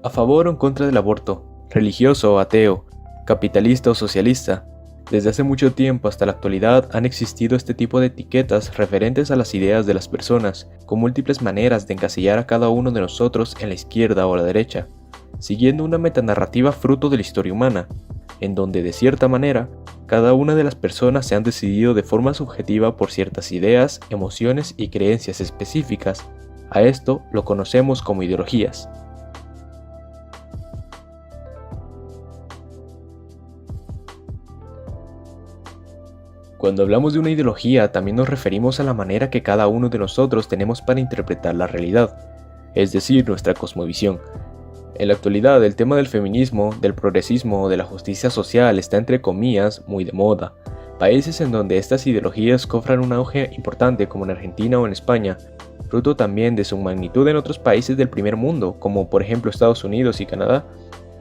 A favor o en contra del aborto, religioso o ateo, capitalista o socialista. Desde hace mucho tiempo hasta la actualidad han existido este tipo de etiquetas referentes a las ideas de las personas, con múltiples maneras de encasillar a cada uno de nosotros en la izquierda o la derecha, siguiendo una metanarrativa fruto de la historia humana, en donde de cierta manera, cada una de las personas se han decidido de forma subjetiva por ciertas ideas, emociones y creencias específicas. A esto lo conocemos como ideologías. Cuando hablamos de una ideología, también nos referimos a la manera que cada uno de nosotros tenemos para interpretar la realidad, es decir, nuestra cosmovisión. En la actualidad, el tema del feminismo, del progresismo o de la justicia social está entre comillas muy de moda. Países en donde estas ideologías cobran un auge importante como en Argentina o en España, fruto también de su magnitud en otros países del primer mundo, como por ejemplo Estados Unidos y Canadá,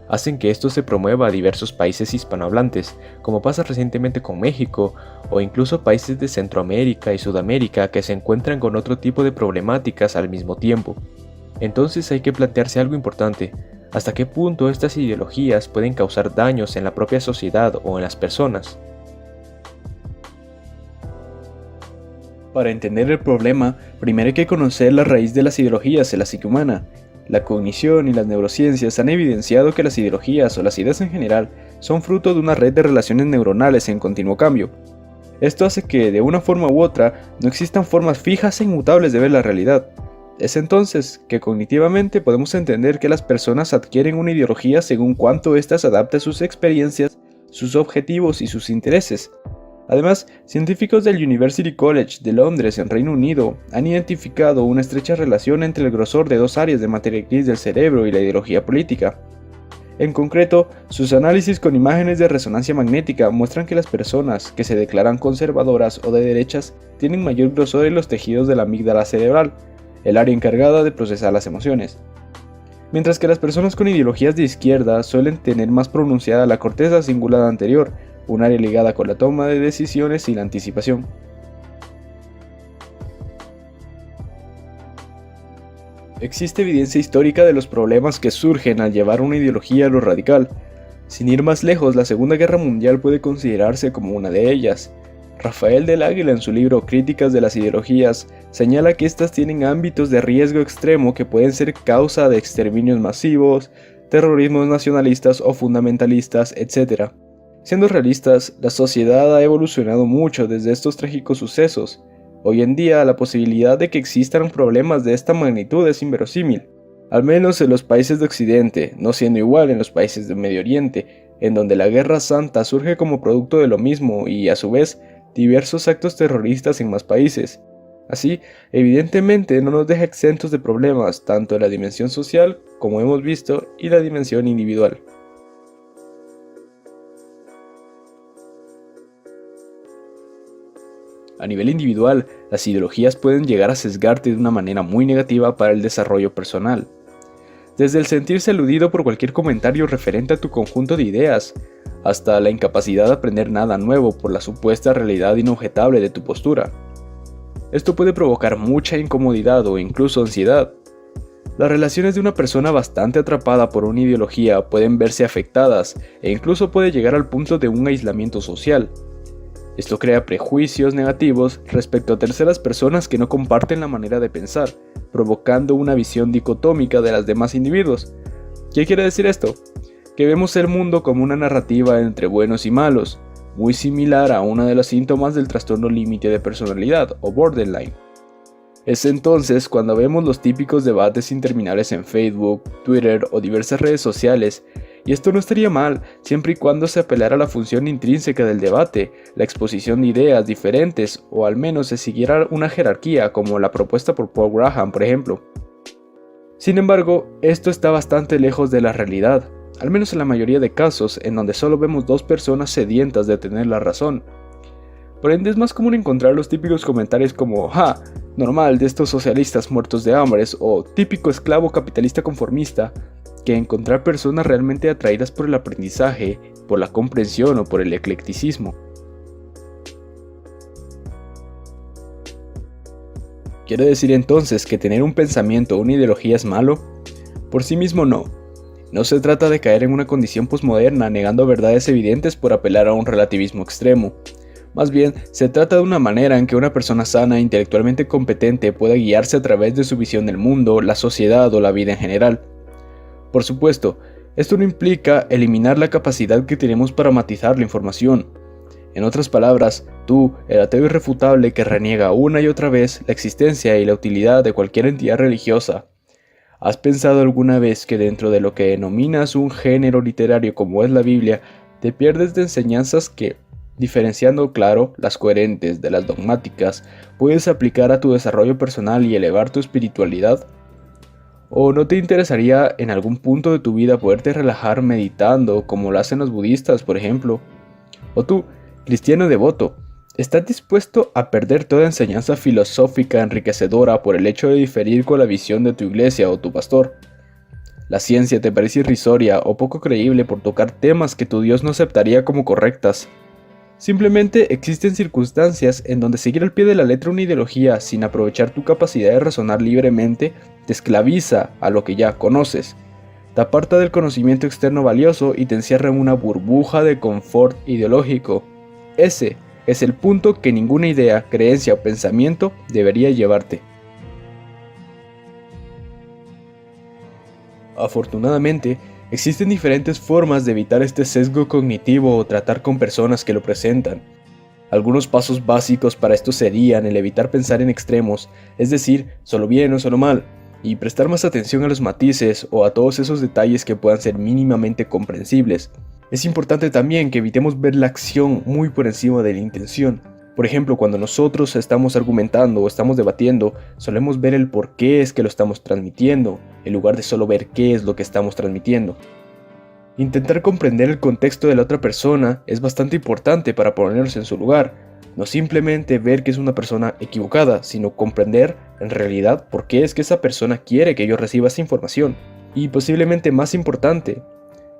hacen que esto se promueva a diversos países hispanohablantes, como pasa recientemente con México, o incluso países de Centroamérica y Sudamérica que se encuentran con otro tipo de problemáticas al mismo tiempo. Entonces hay que plantearse algo importante: ¿hasta qué punto estas ideologías pueden causar daños en la propia sociedad o en las personas? Para entender el problema, primero hay que conocer la raíz de las ideologías en la psique humana. La cognición y las neurociencias han evidenciado que las ideologías o las ideas en general son fruto de una red de relaciones neuronales en continuo cambio. Esto hace que, de una forma u otra, no existan formas fijas e inmutables de ver la realidad. Es entonces que cognitivamente podemos entender que las personas adquieren una ideología según cuánto ésta se adapta a sus experiencias, sus objetivos y sus intereses. Además, científicos del University College de Londres en Reino Unido han identificado una estrecha relación entre el grosor de dos áreas de materia gris del cerebro y la ideología política. En concreto, sus análisis con imágenes de resonancia magnética muestran que las personas que se declaran conservadoras o de derechas tienen mayor grosor en los tejidos de la amígdala cerebral, el área encargada de procesar las emociones, mientras que las personas con ideologías de izquierda suelen tener más pronunciada la corteza cingulada anterior, un área ligada con la toma de decisiones y la anticipación. Existe evidencia histórica de los problemas que surgen al llevar una ideología a lo radical. Sin ir más lejos, la Segunda Guerra Mundial puede considerarse como una de ellas. Rafael del Águila, en su libro Críticas de las ideologías, señala que estas tienen ámbitos de riesgo extremo que pueden ser causa de exterminios masivos, terrorismos nacionalistas o fundamentalistas, etc. Siendo realistas, la sociedad ha evolucionado mucho desde estos trágicos sucesos. Hoy en día, la posibilidad de que existan problemas de esta magnitud es inverosímil, al menos en los países de Occidente, no siendo igual en los países de Medio Oriente, en donde la Guerra Santa surge como producto de lo mismo y, a su vez, diversos actos terroristas en más países. Así, evidentemente no nos deja exentos de problemas, tanto en la dimensión social, como hemos visto, y la dimensión individual. A nivel individual, las ideologías pueden llegar a sesgarte de una manera muy negativa para el desarrollo personal. Desde el sentirse aludido por cualquier comentario referente a tu conjunto de ideas, hasta la incapacidad de aprender nada nuevo por la supuesta realidad inobjetable de tu postura. Esto puede provocar mucha incomodidad o incluso ansiedad. Las relaciones de una persona bastante atrapada por una ideología pueden verse afectadas e incluso puede llegar al punto de un aislamiento social. Esto crea prejuicios negativos respecto a terceras personas que no comparten la manera de pensar, provocando una visión dicotómica de los demás individuos. ¿Qué quiere decir esto? Que vemos el mundo como una narrativa entre buenos y malos, muy similar a uno de los síntomas del trastorno límite de personalidad o borderline. Es entonces cuando vemos los típicos debates interminables en Facebook, Twitter o diversas redes sociales. Y esto no estaría mal, siempre y cuando se apelara a la función intrínseca del debate, la exposición de ideas diferentes, o al menos se siguiera una jerarquía, como la propuesta por Paul Graham, por ejemplo. Sin embargo, esto está bastante lejos de la realidad, al menos en la mayoría de casos, en donde solo vemos dos personas sedientas de tener la razón. Por ende, es más común encontrar los típicos comentarios como «Ja, normal de estos socialistas muertos de hambre» o «típico esclavo capitalista conformista», que encontrar personas realmente atraídas por el aprendizaje, por la comprensión o por el eclecticismo. ¿Quiere decir entonces que tener un pensamiento o una ideología es malo? Por sí mismo no. No se trata de caer en una condición posmoderna negando verdades evidentes por apelar a un relativismo extremo. Más bien, se trata de una manera en que una persona sana e intelectualmente competente pueda guiarse a través de su visión del mundo, la sociedad o la vida en general. Por supuesto, esto no implica eliminar la capacidad que tenemos para matizar la información. En otras palabras, tú, el ateo irrefutable que reniega una y otra vez la existencia y la utilidad de cualquier entidad religiosa, ¿has pensado alguna vez que dentro de lo que denominas un género literario como es la Biblia, te pierdes de enseñanzas que, diferenciando claro las coherentes de las dogmáticas, puedes aplicar a tu desarrollo personal y elevar tu espiritualidad? ¿O no te interesaría en algún punto de tu vida poderte relajar meditando como lo hacen los budistas, por ejemplo? ¿O tú, cristiano devoto, estás dispuesto a perder toda enseñanza filosófica enriquecedora por el hecho de diferir con la visión de tu iglesia o tu pastor? ¿La ciencia te parece irrisoria o poco creíble por tocar temas que tu Dios no aceptaría como correctas? Simplemente existen circunstancias en donde seguir al pie de la letra una ideología sin aprovechar tu capacidad de razonar libremente te esclaviza a lo que ya conoces, te aparta del conocimiento externo valioso y te encierra en una burbuja de confort ideológico. Ese es el punto que ninguna idea, creencia o pensamiento debería llevarte. Afortunadamente, existen diferentes formas de evitar este sesgo cognitivo o tratar con personas que lo presentan. Algunos pasos básicos para esto serían el evitar pensar en extremos, es decir, solo bien o solo mal, y prestar más atención a los matices o a todos esos detalles que puedan ser mínimamente comprensibles. Es importante también que evitemos ver la acción muy por encima de la intención. Por ejemplo, cuando nosotros estamos argumentando o estamos debatiendo, solemos ver el por qué es que lo estamos transmitiendo, en lugar de solo ver qué es lo que estamos transmitiendo. Intentar comprender el contexto de la otra persona es bastante importante para ponernos en su lugar, no simplemente ver que es una persona equivocada, sino comprender en realidad por qué es que esa persona quiere que yo reciba esa información. Y posiblemente más importante,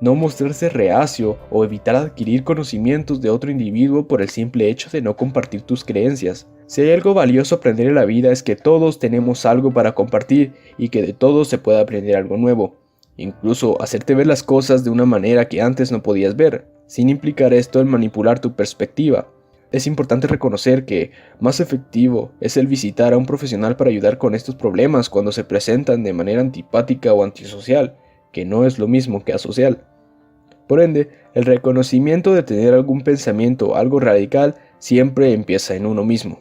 no mostrarse reacio o evitar adquirir conocimientos de otro individuo por el simple hecho de no compartir tus creencias. Si hay algo valioso aprender en la vida es que todos tenemos algo para compartir y que de todos se puede aprender algo nuevo. Incluso hacerte ver las cosas de una manera que antes no podías ver, sin implicar esto el manipular tu perspectiva. Es importante reconocer que más efectivo es el visitar a un profesional para ayudar con estos problemas cuando se presentan de manera antipática o antisocial, que no es lo mismo que asocial. Por ende, el reconocimiento de tener algún pensamiento algo radical siempre empieza en uno mismo.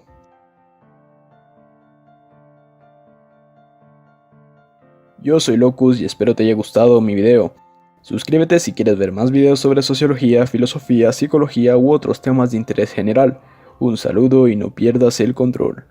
Yo soy Locus y espero te haya gustado mi video. Suscríbete si quieres ver más videos sobre sociología, filosofía, psicología u otros temas de interés general. Un saludo y no pierdas el control.